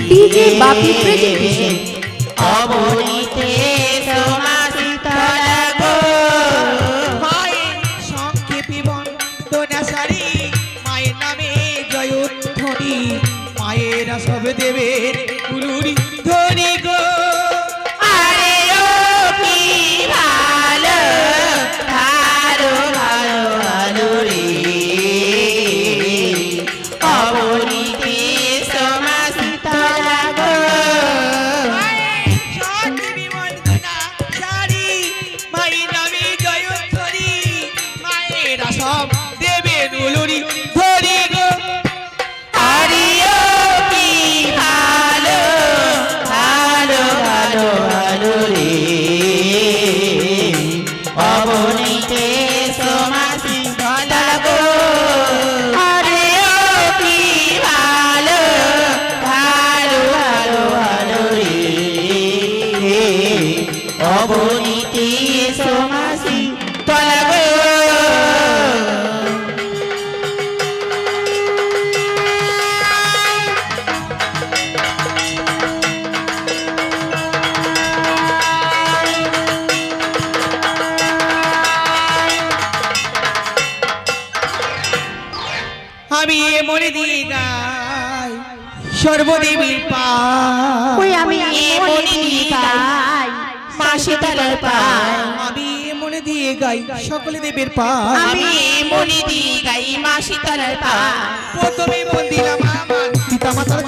DJ বাপি presentation অবনীতে সমাসিতলা গো মায়ের সংক্ষেপী বন্দনাসারি মায়ের নামে জয়ধ্বনি মায়েরা সব দেবের কুলুরি ধ্বনি গো আরে ও কি ভালো ভালো ভালো ভালো রে অবনীতে সমাসিতলা গো সংক্ষেপী বন্দনাসারি মায়ের নামে জয়ধ্বনি মায়েরা সব দেবের কুলুরি ধ্বনি গো আরে ও কি ভালো ভালো ভালো ভালো রে অবনীতে সমাসিতলা গো আরে ও কি ভালো ভালো ভালো ভালো রে অবনীতে সমাসিতলা গো আমি মনে দিয়ে গাই সর্বদেবীর ওই পায় আমি মনে দিয়ে গাই মা শীতলার পায় আমি মনে দিয়ে গাই সকলে দেবের পায় আমি মনে দিয়ে গাই মা শীতলার পায় প্রথমে মন দিলাম আমার পিতা মাতার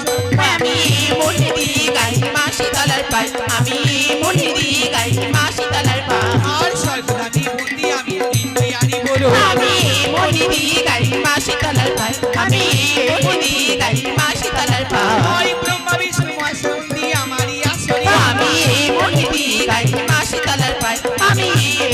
আমি মনে দিয়ে গাই মা শীতলার পায় আমি মনে দিয়ে গাই মা শীতলার পায় আর সর্বদানি বন্দি আমি কিনতে আনি বলো আমি মনে দিয়ে গাই মা শীতলার পায় আমি মনে দিয়ে গাই মা শীতলার পায় ওই ব্রহ্মা বিষ্ণু মহাসন্দি আমারই আসরে আমি মনে দিয়ে গাই মা শীতলার পায় আমি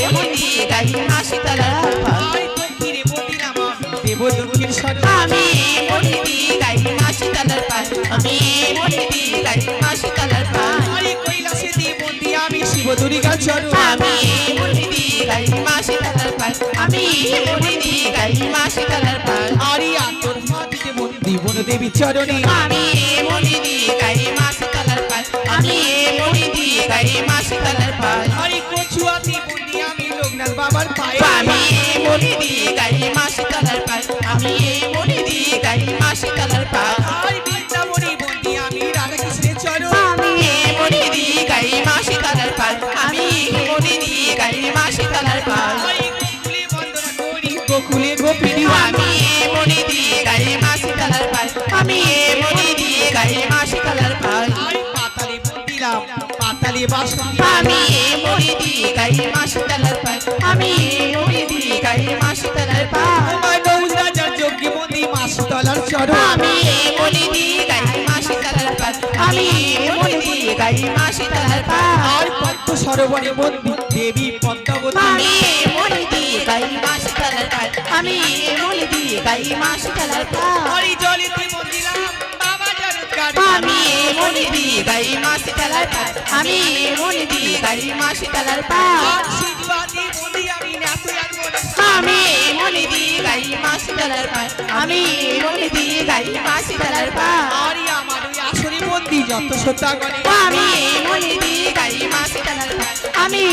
মনে দিয়ে গাই মা শীতলার পায় ওই দক্ষিণে বন্দি আমার দেব দক্ষিণ স্বর আমি মনে দিয়ে গাই মা শীতলার পায় আমি মনে দিয়ে গাই মা শীতলার পায় ওই কৈলাসে দিয়ে বন্দি আমি শিব দুর্গা চরণ আমি মনে দিয়ে গাই মা শীতলার পায় আমি মনে দিয়ে গাই মা শীতলার পায় আরি আতর মাটিতে বন্দি বন দেবী চরণে আমি মনে দিয়ে গাই মা শীতলার পায় আমি মনে দিয়ে গাই মা শীতলার পায় আরি কচুয়াতে বন্দি আমি লোকনাথ বাবার পায়ে আমি মনে দিয়ে গাই মা শীতলার পায় আমি মনে দিয়ে গাই মা শীতলার পায় আর বৃন্দাবনে বন্দি আমি রাধাকৃষ্ণের চরণ আমি মনে দিয়ে গাই মা শীতলার পায় আমি মনে দিয়ে গাই মা শীতলার পায় ওই গোকুলে বন্দনা করি গোকুলে গোপিনী আমি মনে দিয়ে গাই মা শীতলার পায় আমি মনে দিয়ে গাই মা শীতলার পায় আই পাতালে বন্দিলাম পাতালে বাসন্তী আমি মনে দিয়ে গাই মা শীতলার পায় আমি মনে দিয়ে গাই মা শীতলার পায় আমার নৌজ রাজার যজ্ঞে বন্দি মাসতলার চরণ আমি মনে দিয়ে গাই মা শীতলার পায় আমি মনে দিয়ে গাই মা শীতলার পায় আর পদ্ম সরোবরে বন্দি দেবী পদ্মাবতী আমি মনে দিয়ে গাই মা শীতলার পায় আমি মনে দিয়ে গাই মা শীতলার পায় হরি জলেতে বন্দিলাম বাবা জরৎকার আমি মনে দিয়ে গাই মা শীতলার পায় আমি মনে দিয়ে গাই মা শীতলার পায় আর শীতবাদী বন্দি আমি নাচে আর মনে আমি মনে দিয়ে গাই মা শীতলার পায় আমি মনে দিয়ে গাই মা শীতলার পায় আরি আমার ওই আসরে বন্দি যত সত্যাগণে আমি মনে দিয়ে গাই মা শীতলার পায় আমি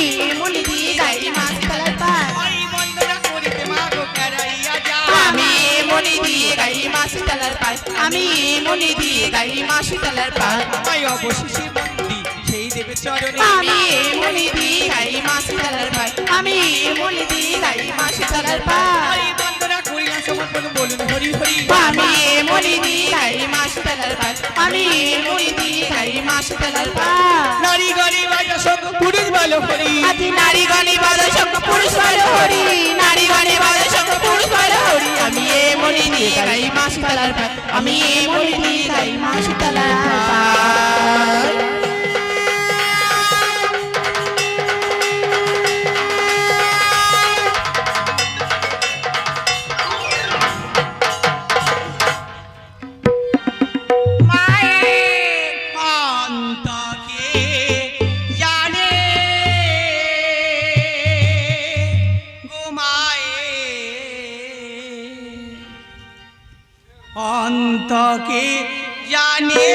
মনে দিয়ে গাই মা শীতলার পায় ওই বন্দনা করিতে মা গো কারাইয়া যা আমি মনে দিয়ে গাই মা শীতলার পায় আমি মনে দিয়ে গাই মা শীতলার পায় আমায় অবশেষে বন্দি সেই দেবের চরণে আমি মনে দিয়ে গাই মা শীতলার পায় আমি মনে দিয়ে গাই মা শীতলার পায় ওই বন্দনা করিয়া সমর্পণ বলুন হরি হরি আমি মনে দিয়ে গাই মা শীতলার পায় আমি মনে দিয়ে গাই মা শীতলার পায় নারী গণে বাজা সঙ্গ পুরুষ বলো হরি আজ নারী গণে বাজা সঙ্গ পুরুষ বলো হরি নারী গণে বাজা সঙ্গ পুরুষ বলো হরি আমি মনে দিয়ে গাই মা শীতলার পায় আমি মনে দিয়ে গাই মা শীতলার পায় অন্তকে জানে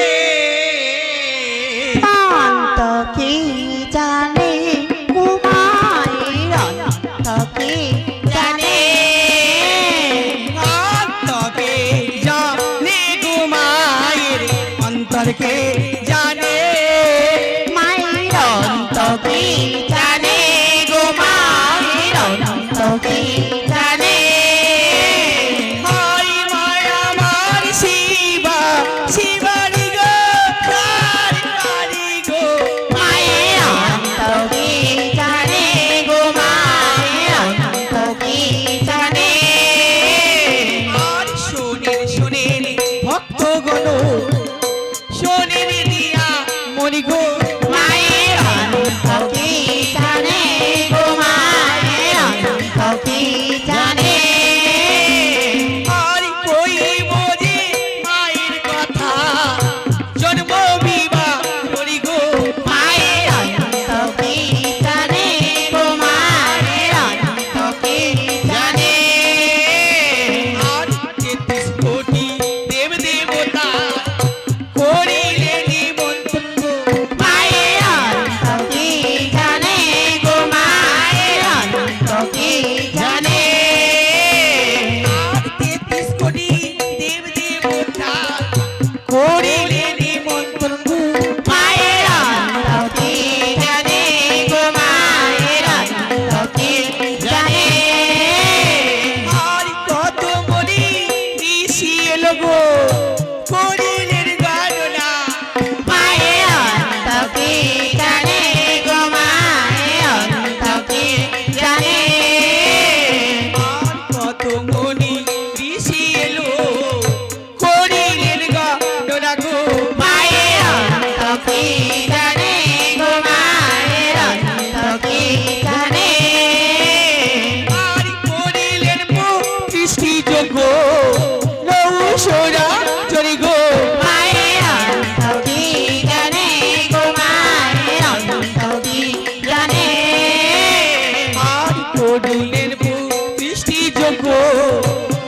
অন্তরকে জানে মায়ের অন্তকে জানে গো মায়ের অন্তকে জানে হাই মায়া আমার শিবা শিবারি গো কারি গো মায়ের অন্তকে জানে গো মায়ের অন্তকে জানে আর শোনেন শোনেন ভক্তগণ শোনেন দিয়া মনি গো মায়ের অন্তকে জানে গো মায়ের অন্তকে জানে আর কই বোঝে মায়ের কথা জন্ম বিবাহ মনি গো মায়ের অন্তকে জানে গো মায়ের অন্তকে জানে আর 33 কোটি দেব দেবতা করিলে নিমন্ত্রণ মায়ের অন্তকে জানে গো মায়ের অন্তকে জানে আর 33 কোটি দেব দেবতা করিলে নিমন্ত্রণ মায়ের অন্তকে জানে গো মায়ের অন্তকে জানে আর কত মনি ঋষি এলো গো করিলেন গণনা মায়ের অন্তকে জানে গো মায়ের অন্তকে জানে আর কত মনি ঋষি এলো করিলেন গণনা গো মায়ের অন্তকে জানে গো মায়ের অন্তকে জানে আর করিলেন সৃষ্টি যোগ্য নৌসরা চরি গো মায়ের অন্তকে জানে গো মায়ের অন্তকে জানে আর করিলেন সৃষ্টি যোগ্য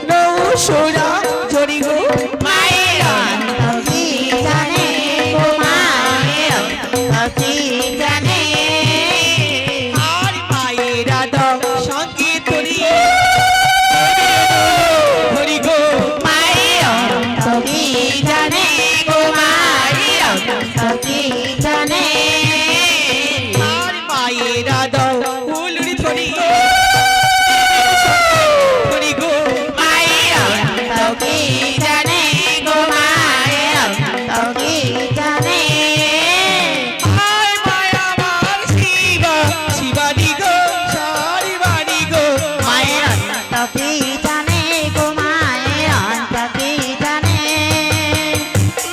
নৌসরা চরি গো মায়ের অন্তকে জানে গো মায়ের অন্তকে জানে আর মায়েরা দাও সঙ্গে তরি হরি গো মায়ের অন্তকে জানে গো মায়ের অন্তকে জানে আর মায়েরা দাও ফুলুরি ধরি হরি গো মায়ের অন্তকে জানে গো মায়ের অন্তকে জানে হায় মায়া আমার শিবা শিবানী গো সারিবাণী গো মায়ের অন্তকে জানে গো মায়ের অন্তকে জানে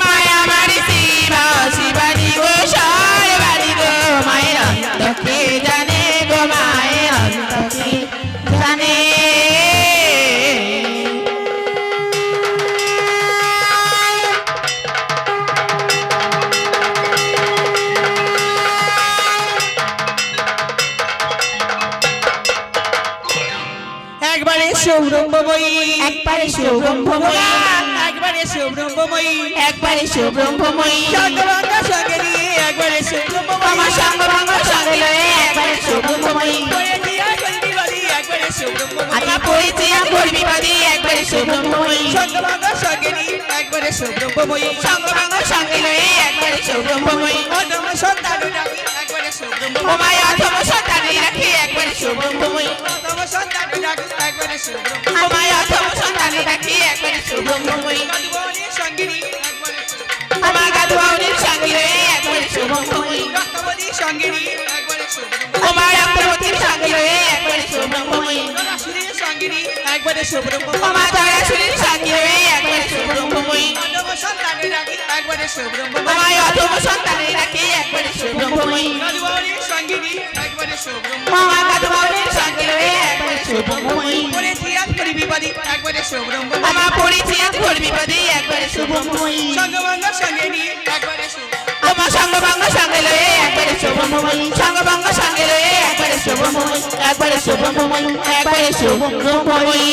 মায়া মারি শিবা শিবানী গো সারবাড়ি গো মায়ের অন্তকে জানে গো মায়ের অন্তকে জানে একবারে সৌরম্ভময়ী একবারে সৌরম্ভময়ী একবারে সৌরম্ভময়ী একবারে সৌরম্ভময়ী সঙ্গবাঙ্গা সঙ্গে নিয়ে একবারে সৌরম্ভময়ী আমার সঙ্গ ভঙ্গ সঙ্গে লয়ে একবারে সৌরম্ভময়ী একবারে সৌরম্ভময়ী আমি পড়েছি পড়বি বাদী একবারে সৌরম্ভময়ী সঙ্গবাঙ্গা সঙ্গে নিয়ে একবারে সৌরম্ভময়ী সঙ্গ ভঙ্গ সঙ্গে লয়ে একবারে সৌরম্ভময়ী অদম সন্তান ডাকি একবারে সৌরম্ভময়ী ওমায় অথম সন্তানে রাখি একবারে সৌরম্ভময়ী অদম সন্তান ডাকি একবারে সৌরম্ভময়ী ওমায় অথম সন্তানে রাখি একবারে সৌরম্ভময়ী মধুবনী সঙ্গে নিয়ে একবারে আমার গাধুয়াউনির সঙ্গে লয়ে একবারে সৌরম্ভময়ী রক্তবতী সঙ্গে নিয়ে একবারে সৌরম্ভময়ী ওমার রক্তবতীর সঙ্গে লয়ে একবারে সৌরম্ভময়ী রাসুরের সঙ্গে নিয়ে একবারে সৌরম্ভময়ী ওমার তারাসুরের সঙ্গে লয়ে একবারে সৌরম্ভময়ী অদম সন্তান ডাকি একবারে সৌরম্ভময়ী ওমায় অথম সন্তানে রাখি একবারে সৌরম্ভময়ী মধুবনী সঙ্গে নিয়ে একবারে সৌরম্ভময়ী আমার গাধুয়াউনির সঙ্গে লয়ে একবারে সৌরম্ভময়ী করে জিয়াত করি বিবাদী একবারে সৌরম্ভময়ী আমার পড়েছি করবি বাদী একবারে সৌরম্ভময়ী সঙ্গবাঙ্গা সঙ্গে নিয়ে একবারে সৌরম্ভময়ী আমার সঙ্গভঙ্গ সঙ্গে লয়ে একবারে শুভময় সঙ্গভঙ্গ সঙ্গে লয়ে একবারে শুভময় একবারে শুভময় একবারে শুভময়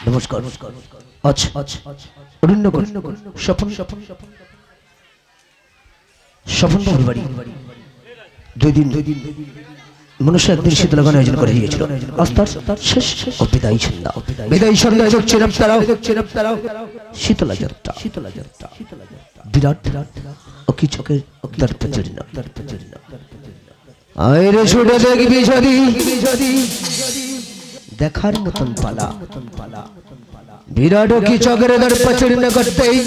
নমস্কার আচ্ছা অরণ্য স্বপন স্বপন বাবুর বাড়ি দুই দিন মনুষ্য একদিন শীতলগান আয়োজন করে দিয়েছিল আস্তার শেষ ও বিদায়ী সন্ধ্যা শীতলা যাত্রা বিরাট ও কি চোখের দর্পচরণ আয়রে ছুটে দেখবি যদি দেখার মতন পালা বিরাট ও কি চোখের দর্পচরণ করতেই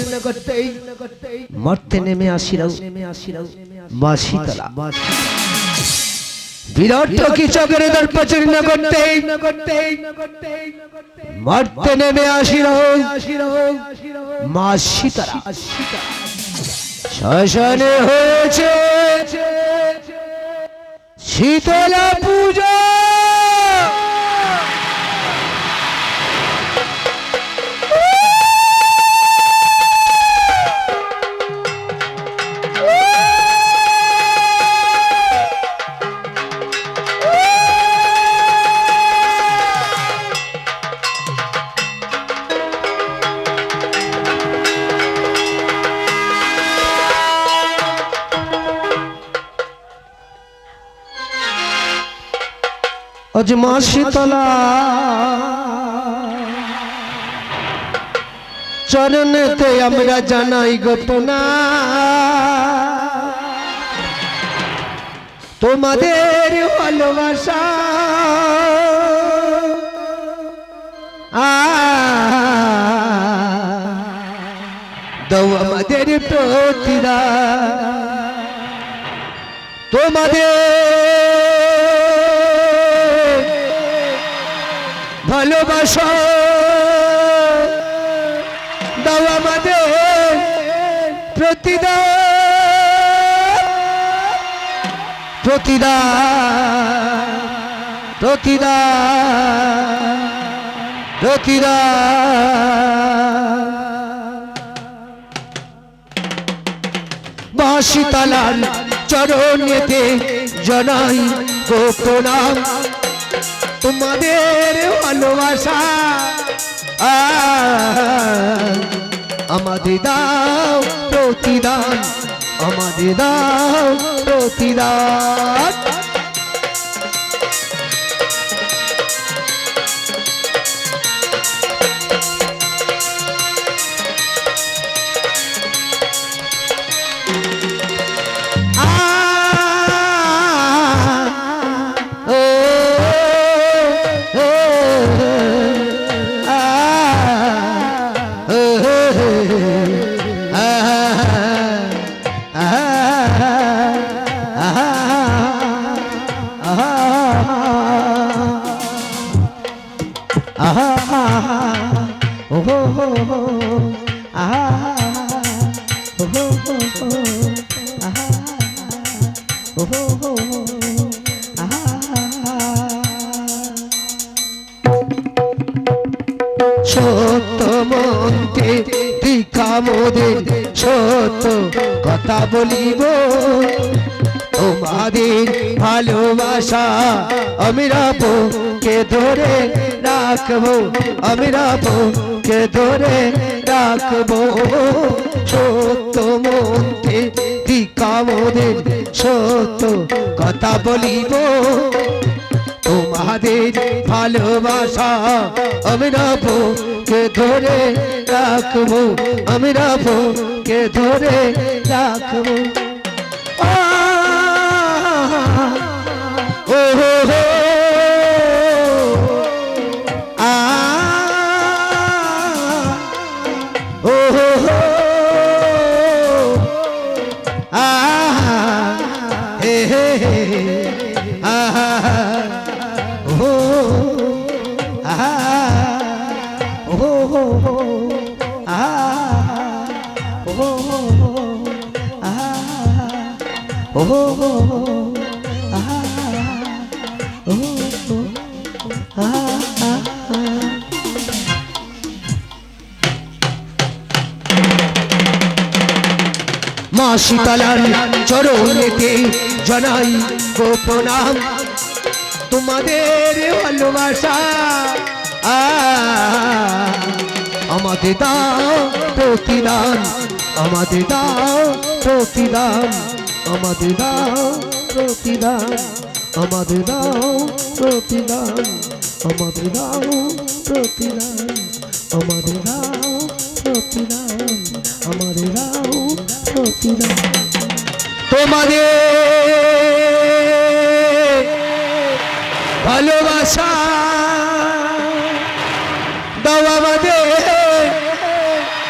মরতে নেমে আসিরাও মা শীতলা বিরাট কি চকের দর্পচরণ করতেই মরতে নেমে আসিল মা সীতারা শ্মশানে হয়েছে শীতলা পূজা আজ মা শীতলা চরণেতে আমরা জানাই গোপনা তোমাদের ভালোবাসা দাও আমাদের প্রতিদান তোমাদের ভালোবাসা দাও আমাদের প্রতিদান মা শীতলার চরণেতে জানাই গো প্রণাম তোমাদের ভালোবাসা আমাদের দাও প্রতিদান আমাদের দাও প্রতিদান সত্য মন্ত্রে দীক্ষা মোদের সত্য কথা বলিব তোমাদের ভালোবাসা আমরা বুকে ধরে রাখবো আমরা বুকে ধরে রাখবো সত্য মন্ত্রে দীক্ষা মোদের সত্য কথা বলিব তোমাদের ভালোবাসা আমরা বুকে ধরে রাখবো আমরা বুকে ধরে রাখবো ও হো হো ও হো হো হে হে হে মা শীতলার চরণেতে জানাই গো প্রণাম তোমাদের ভালোবাসা আমাদের দাও প্রতিদান আমাদের দাও প্রতিদান আমাদের দাও প্রতিদান আমাদের দাও প্রতিদান আমাদের দাও প্রতিদান আমাদের দাও প্রতিদান আমাদের দাও প্রতিদান তোমাদের ভালোবাসা দাও আমাদের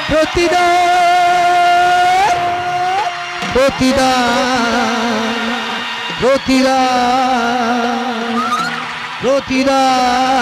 প্রতিদান প্রতিদান প্রতিদান প্রতিদান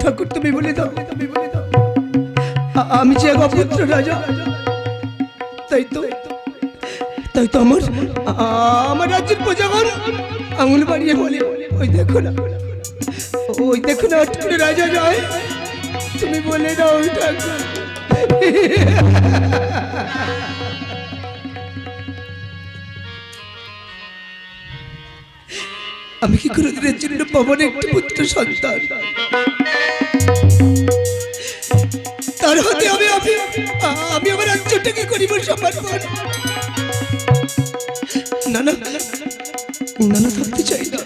ঠাকুর তুমি বলে দাও আমি যে অপুত্র রাজা তাই তো আমার রাজ্যের প্রজাগণ আঙুল বাড়িয়ে বলে ওই দেখো না অটকুরে রাজা যায় তুমি বলে দাও ঠাকুর আমি কি করে দিনের জন্য পাবন একটি পুত্র সন্তান তার হাতে আমি আমার রাজ্যটাকে করিব সমর্পণ না না না না থাকতে চাই না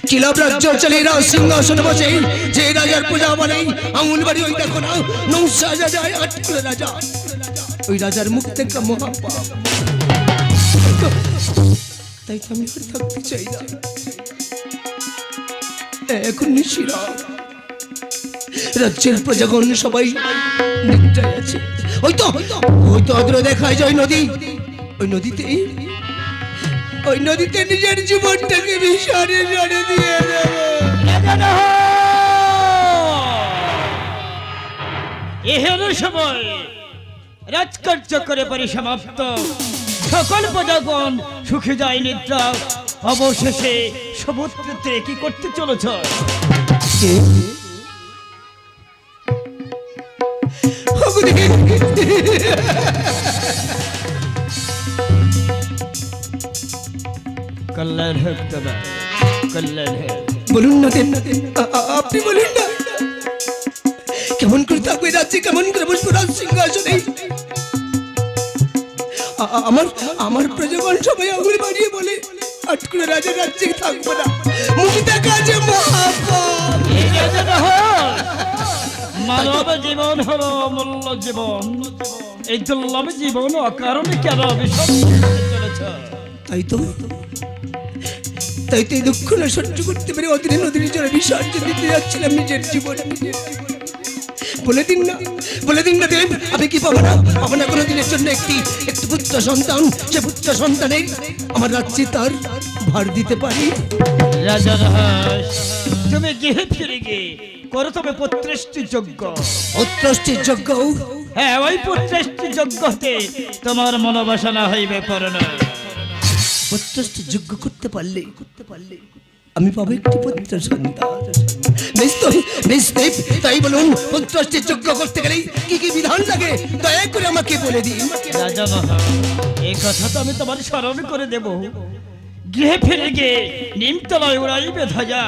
কিলাব রাজ্য চলে সিংহাসন বসে যে রাজার পূজা বলে আঙুল বাড়ি ওই দেখো না নৌসা রাজা যায় আটকুলে রাজা ওই রাজার মুখ থেকে মহাপাপ তাই তো আমি আর থাকতে চাই না এখন নিশিরা রাজ্যের প্রজাগণ সবাই নিদ্রায় আছে ওই তো অগ্র দেখায় যায় নদী ওই নদীতে নিজের জীবনটাকে বিসর্জনে দিয়ে এহেন সময় রাজকার্য করে পরিসমাপ্ত সকল প্রজাগণ সুখে যায় নিদ্রা অবশেষে সমুদ্রে কি করতে চলেছ কল্যাণ হোক দাদা কল্যাণ হোক বলুন না আপনি বলুন না কেমন করে থাকবে রাজ্যে কেমন করে বসবো রাজ সিংহাসনে আমার প্রজাগণ সবাই আঙুল বাড়িয়ে বলে আটকুলে রাজা রাজ্যে থাকবো না মুখ দেখা যে মহাপাপ মানব জীবন হলো অমূল্য জীবন এই দুর্লভ জীবন অকারণে কেন চলেছ তাই তো এই দুঃখ না সহ্য করতে পেরে অধীনে নদীর জলে বিসর্জন দিতে যাচ্ছিলাম নিজের জীবন বলে দিন না দেব আমি কি পাবো না কোনো দিনের জন্য একটি পুত্র সন্তান সে পুত্র সন্তানের আমার রাজ্যে তার ভার দিতে পারি রাজা তুমি গৃহে ফিরে গিয়ে করো তবে পুত্রেষ্টির যজ্ঞ হ্যাঁ ওই পুত্রেষ্টির যজ্ঞতে তোমার মনোবাসনা হইবে পূর্ণ পুত্রেষ্টির যজ্ঞ করতে পারলে আমি পাবো একটি পুত্র সন্তান বেশ তাই বলুন পুত্রেষ্টির যজ্ঞ করতে গেলে কি কি বিধান লাগে দয়া করে আমাকে বলে দিন রাজা এই কথা তো আমি তোমার স্মরণ করে দেব গৃহে ফিরে গিয়ে নিমতলায় উড়াইবে ধ্বজা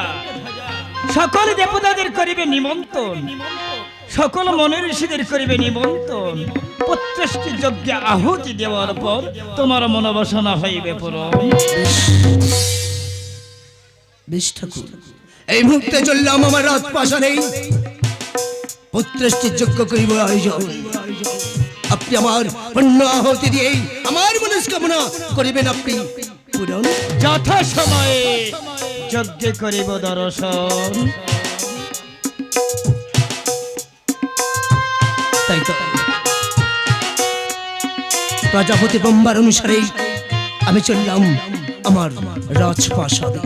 সকল দেবতাদের করিবে নিমন্ত্রণ, সকল মনের ঋষিদের করিবে নিমন্ত্রণ। 25টি যজ্ঞে আহুতি দেওয়ার পর তোমার মনোবাসনা হইবে পূরণ। বেশ ঠাকুর, এই মুহূর্তে চললাম আমার রাজপ্রাসাদে, 25টি যজ্ঞ করিব আয়োজন। আপনি আমার অন্য আহুতি দিয়ে আমার মনস্কামনা করিবেন আপনি পূরণ। যথা সময়ে যজ্ঞে করিব দর্শন। তাই তো প্রজাপতি ব্রহ্মার অনুসারে আমি চললাম আমার রাজপ্রাসাদে।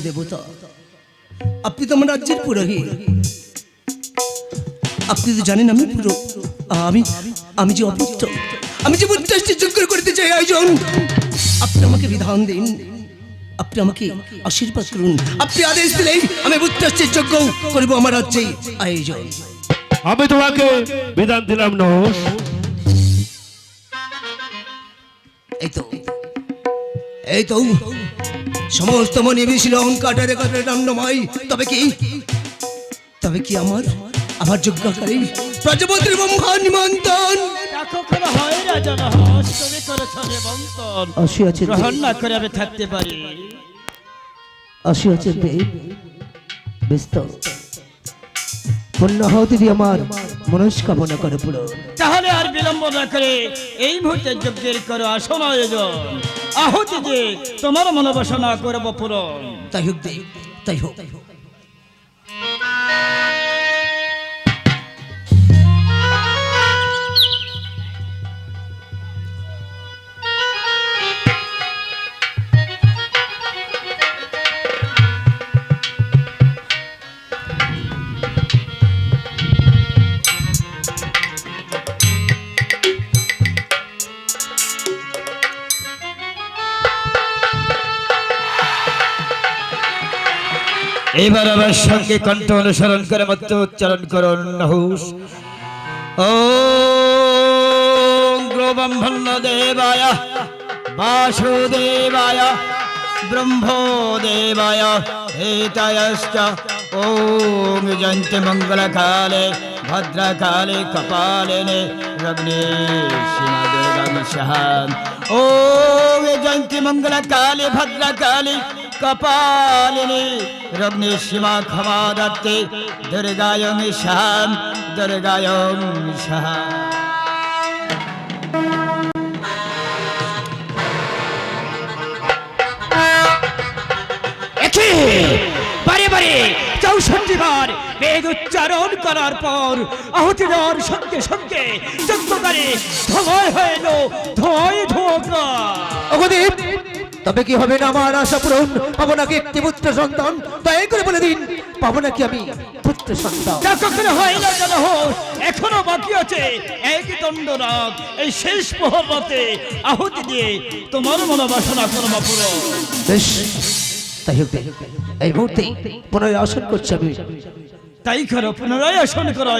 দেবতা, আপনি তো আমার রাজ্যের পুরোহিত, আপনি তো জানেন আমি পুরো আমি যে অপুত্র, আমি যে 25টি যজ্ঞ করতে চাই আয়োজন। আপনি আমাকে বিধান দিন, আপনি আমাকে আশীর্বাদ করুন, আপনি আদেশ দিলেই আমি 25টি যজ্ঞ করব আমার রাজ্যে আয়োজন। আমি তোমাকে বিধান দিলাম নহস। এই তো সমস্ত মনে বিশিল অহংকারে কাটারে দণ্ডময়। তবে কি আমার যজ্ঞকারী প্রজাপতির ব্রহ্মা নিমন্ত্রণ কখনো হয় রাজা নহস, তুমি করেছ নিমন্ত্রণ, গ্রহণ না করে আমি থাকতে পারি। আসিয়াছে ব্যস্ত পুণ্যাহতি দিয়ে আমার মনস্কামনা করে পুরো। তাহলে আর বিলম্ব না করে এই মুহূর্তে যজ্ঞের করো আসন আয়োজন। আহুতি দিয়ে তোমার মনোবাসনা করব পূরণ। তাই হোক দেব, তাই হোক। এবার আমার সঙ্গে কণ্ঠ অনুসরণ করে মত উচ্চারণ করুন নহস। ওম ব্রহ্মণ্য দেবায় বাসুদেবায় ব্রহ্মদেবায় হেতায়শ্চ ওম জয়ন্তি মঙ্গলকালে ভদ্রকালে কপালিনে রগ্নে সীমাদেবাং ওম জয়ন্তি মঙ্গলকালে ভদ্রকালে কপালিনী রগ্নে সীমা ক্ষমা দত্তে দুর্গায়ং শাম দুর্গায়ং শাহ। বারে বারে 64 বার বেদ উচ্চারণ করার পর আহুতি দেওয়ার সঙ্গে সঙ্গে যজ্ঞকারী ধোঁয়ায় হয়ে এলো, ধোঁয়ায় ধোঁকা। তবে কি হবে না আমার আশা পূরণ? পাবো নাকি একটি পুত্র সন্তান? দয়া করে বলে দিন, পাবো নাকি আমি পুত্র সন্তান? তা কখনো হয় না জানো, এখনো বাকি আছে এক দণ্ডরাগ। এই শেষ প্রহরতে আহুতি দিয়ে তোমার মনোবাসনা করবো পুরো। বেশ, তাই হোক। এই মুহূর্তে পুনরায় আসন করছি আমি। তাই করো, পুনরায় আসন করো।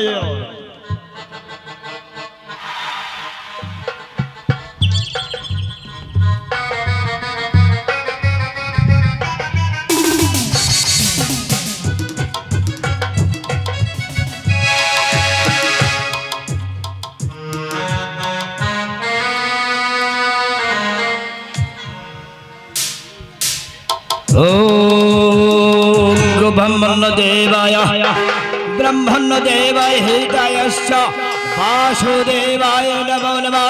ओम ब्रह्मण्य देवाय ब्रह्मण्य देवाय हितायश्च वासुदेवाय नमो नमः।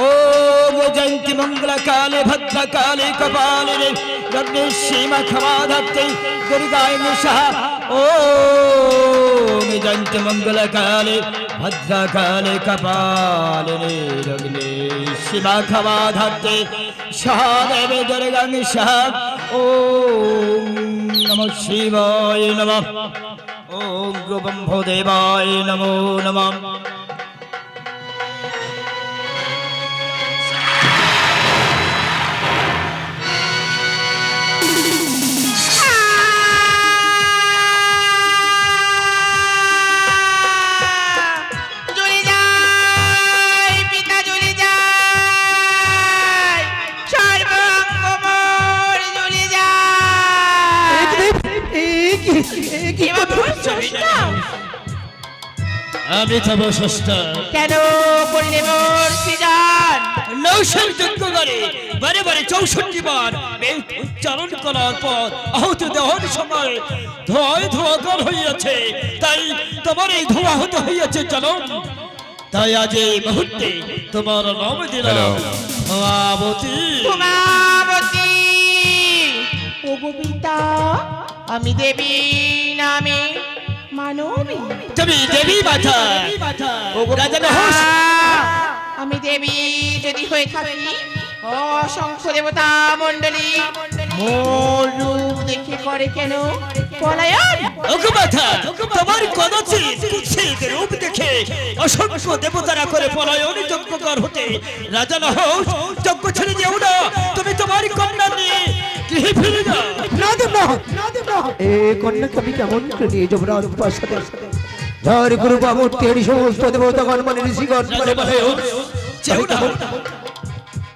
ओम जयंती मंगलकाले भद्रकाले कपालिने रग्ने सीमा क्षमा दत्ते दुर्गाय निशः। ओम जयंती मंगलकाले भद्रकाले कपालिने रग्ने सीमा क्षमा दत्ते सहादेवे दुर्गाय निशः। ओम नमः शिवाय नमः। ओम ब्रह्मदेवाय नमो नमः। আমি তব ষষ্ঠা কেন করলে মোর সৃজন? নৌসের যজ্ঞ করে বারে বারে 64 বার বেদ উচ্চারণ করার পর আহুতি দেওয়ার সময় ধোঁয়ায় ধোঁয়াকার হইয়াছে, তাই তোমার এই ধোঁয়া হতে হইয়াছে জনম। তাই আজ এই মুহূর্তে তোমার নাম দিলাম ধোঁয়াবতী। উমাবতী ওগো পিতা, আমি দেবী নামে মানবী। তুমি দেবী মাতা রাজা নহস। আমি দেবী যদি হয়ে থাকি, অসংখ্য দেবতা মণ্ডলী মোর রূপ দেখে করে কেন পলায়ন? ওগো মাতা, তোমার কদাচিৎ কুৎসিত রূপ দেখে অসংখ্য দেবতারা করে পলায়ন যজ্ঞকর হতে রাজা নহস যজ্ঞ ছেড়ে যেও না। তুমি তোমার কন্যা নিয়ে গৃহে ফিরে যাও। না দেব না, এ কন্যাকে আমি কেমন করে নিয়ে যাবো রাজপ্রাসাদে? যার গুরু মূর্তির সমস্ত দেবতাগণ মানে ঋষিগণ মানে যেও না।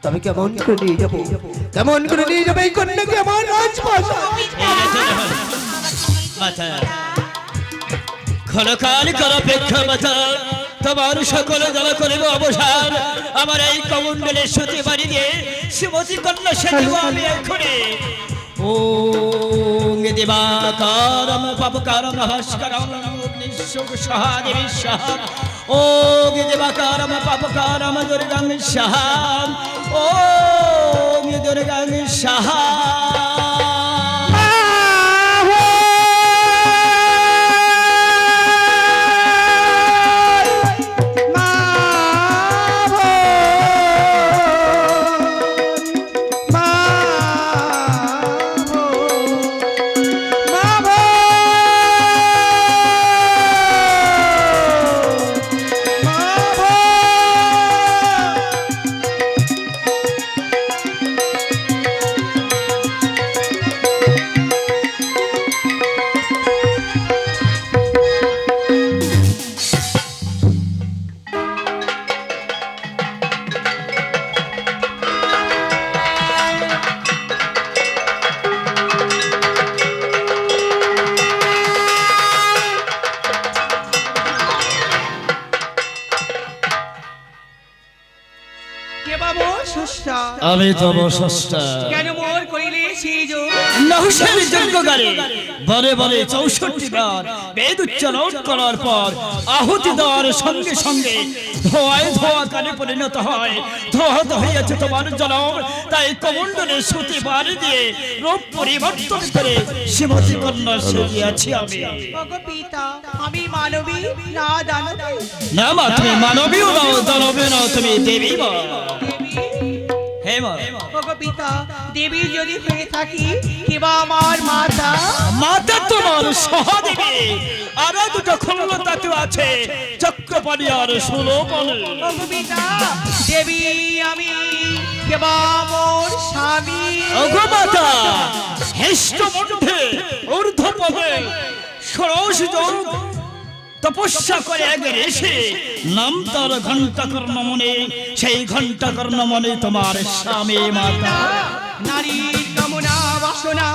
তবে কেমন করে নিয়ে যাবো, কেমন করে নিয়ে যাবো এই কন্যাকে আমার রাজপ্রাসাদ? এই রাজা নহস মাতা, ক্ষণকাল কর অপেক্ষা মাতা, তোমার সকল জ্বালা করিব অবসান। আমার এই কমণ্ডলের সতী বাড়ি দিয়ে শ্রীমতী কন্যা সেজব আমি এক্ষণে। ওং দেবাকারম পাপকারম ভাস্করম নিঃশোক সহাদেবী সাহা। ওং দেবাকারম পাপকারম দুর্গাং সাহা। ওং দুর্গাং সাহা। আমি তব ষষ্ঠা কেন মোর করিলে সিজ? নহসের যজ্ঞকারে বলে বলে 64 বার বেদ উচ্চারণ করার পর আহুতি দেওয়ার সঙ্গে সঙ্গে ধোঁয়ায় ধোঁয়াকারে পরিণত হয়। ধোঁয়াতে হইয়াছে তোমার জনম। তাই কমণ্ডলের সুতি বাড়ি দিয়ে রূপ পরিবর্তন করে শ্রীমতী কন্যা সেজিয়াছি আমি। ওগো পিতা, আমি মানবী না দানবী? না মা, তুমি মানবীও নও, দানবীও নও, তুমি দেবী মা। হে মা, ওগো পিতা, দেবী যদি হয়ে থাকি কিবা আমার মাতা? মাতা তোমার সহাদেবী, আরো দুটো খলতা তো আছে, চক্রপাণি আর সুলোপনে। ওগো পিতা, দেবী আমি কিবা মোর স্বামী? ওগো মাতা, হেষ্ট মধ্যে ঊর্ধ্বপদে ষোড়শ যোগ তপস্যা করে আগে এসে নাম তার ঘণ্টা কর্ণ মনে, সেই ঘণ্টা কর্ণ মনে তোমার স্বামী মাতা। নারী কামনা বাসনা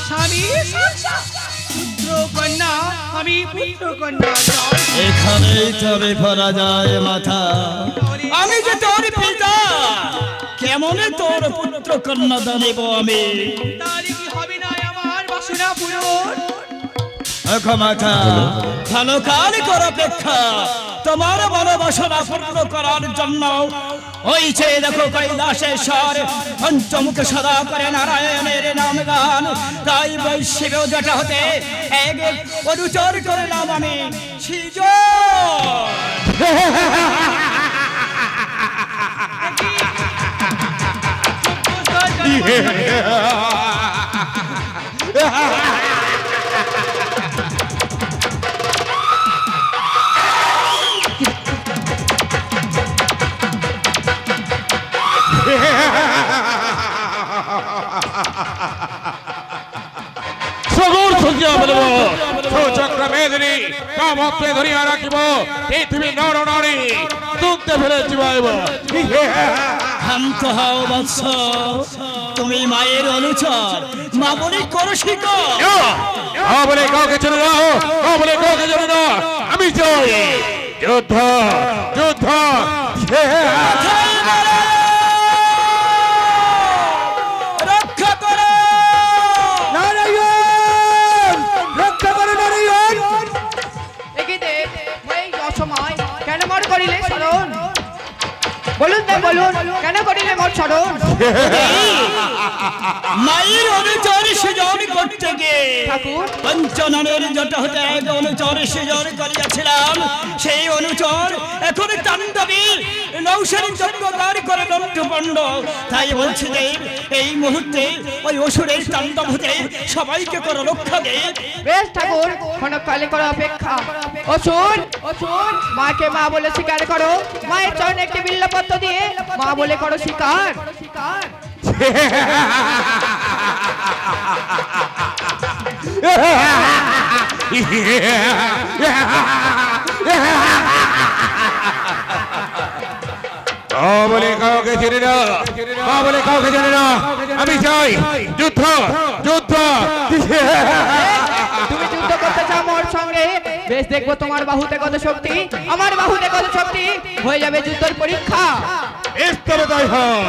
স্বামী পুত্র কন্যা, আমি পুত্র কন্যা। এখানেই তবে ভরা যায় মাথা। আমি যে তোর পিতা, কেমনে তোর পুত্র কন্যা দানিব আমি? তাহলে কি হবে না আমার বাসনা পূরণ? মাথা, ক্ষণকাল কর অপেক্ষা, তোমার মনোবাসনা পূর্ণ করার জন্য ওই যে দেখো কৈলাসেশ্বর পঞ্চমুখ সদা করে নারায়ণের নাম গান। তাই বৈশিব জটা হতে এক অনুচর করলাম আমি সিজ। সগর সজ্জা বলব চক্র মেদিনী কামত্রে ধরিয়া রাখিব পৃথিবী নর নারী তুলতে ফেলে জীবাইব। শান্ত হও বৎস, তুমি মায়ের অনুচর, মা বলে করো শিকার। বলে কাউকে চলে যাও, বলে কাউকে চলে না। আমি চাই যুদ্ধ যুদ্ধ রক্ষা করো নারায়ণ রক্ষা করো নারায়ণ। এগিয়ে এই অসময় কেন মর করিলে স্মরণ? বলুন না বলুন, কেন করিলে মোর স্মরণ? মায়ের অনুচর সেজন করতে গিয়ে ঠাকুর পঞ্চননের জট হতে এক অনুচর সেজন করিয়াছিলাম। সেই অনুচর এখন তাণ্ডবী নৌসের যজ্ঞকার করে দণ্ডপণ্ড। তাই বলছি যে এই মুহূর্তে ওই অসুরের তাণ্ডব হতে সবাইকে করে রক্ষা দে। বেশ ঠাকুর, ক্ষণকালে করো অপেক্ষা। অসুর অসুর মাকে মা বলে স্বীকার করো। মায়ের চরণে একটি বিল্লপত্র দিয়ে মা বলে করো স্বীকার। বলে কাউকে চিনি না, মা বলে কাউকে জানি না। আমি চাই যুদ্ধ যুদ্ধ। তুমি যুদ্ধ করতে চাও মোর সঙ্গে? বেশ, দেখবো তোমার বাহুতে কত শক্তি, আমার বাহুতে কত শক্তি। হয়ে যাবে যুদ্ধের পরীক্ষা। তবে তাই হয়।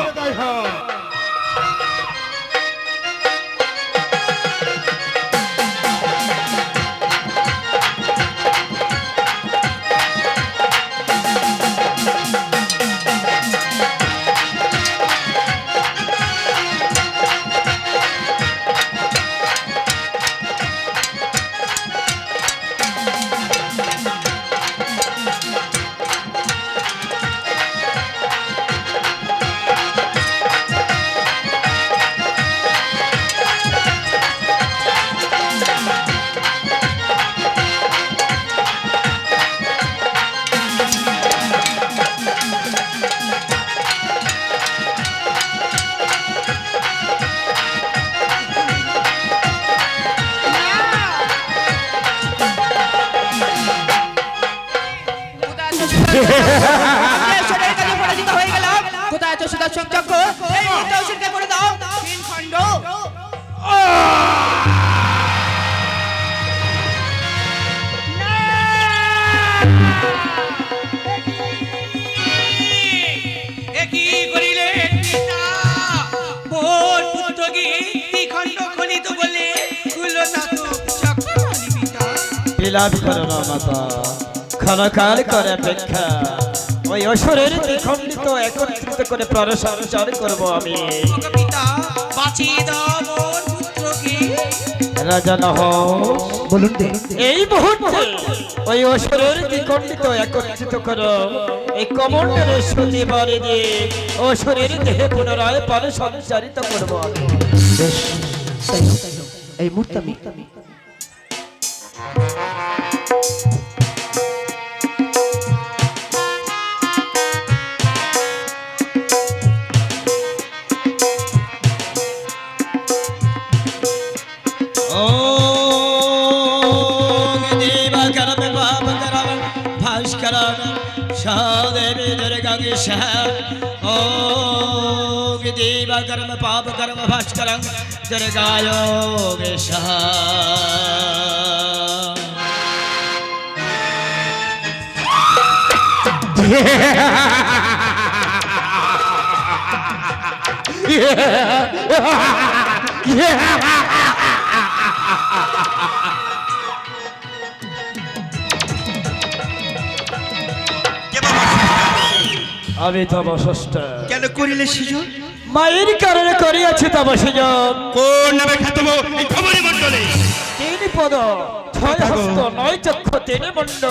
কোথায় আছো সুদর্শন চক্র? এই মুহূর্তে অসুরকে করে দাও তিন খণ্ড। একই করিলে পিতা মোর পুত্রকে দ্বিখণ্ড খনিত বলে কুল না তো চক্রবর্তী পিতা। বিলাপ করো না মাতা, ক্ষণকাল করে অপেক্ষা। ওই অসুরের দ্বিখণ্ডিত একত্রিত করে প্রসার করব আমি। ওগো পিতা বাঁচিয়ে দাও মোর পুত্রকে। রাজা নহ, বলুন দে এই মুহূর্তে ওই অসুরের দ্বিখণ্ডিত একত্রিত করো। এই কমণ্ডের সুতি বাড়ি দিয়ে অসুরের দেহে পুনরায় পারে সঞ্চারিত করব আমি। বেশ তাই হোক, এই মুহূর্তে আমি ओम देवकरम पापकरम भास्करम सदेवी दुर्गा ओम देवकरम पापकरम भास्करम दुर्गायोगेश আমি তব ষষ্ঠ কেন করিলে শিশু? মায়ের কারণে করিয়াছি তব সুযোগ। কোন নামে খ্যাতব এই খবরে মণ্ডলে? তিন পদ ছয় হস্ত নয় চক্ষু তিনি মণ্ড,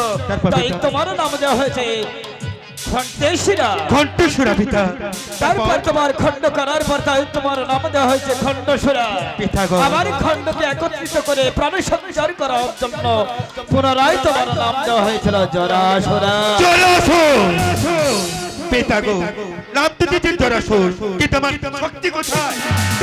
তাই তোমার নাম দেওয়া হয়েছে খণ্ডেশ্বরা। ঘণ্টেশ্বরা পিতা। তারপর তোমার খণ্ড করার পর তাই তোমার নাম দেওয়া হয়েছে খণ্ডেশ্বরা। পিতাগণ। আমার খণ্ডকে একত্রিত করে প্রাণ সঞ্চার করার জন্য পুনরায় তোমার নাম দেওয়া হয়েছিল জরাসুরা। পিতাগো নাম তো দিতে জরাসুর, কিন্তু আমার শক্তি কোথায়?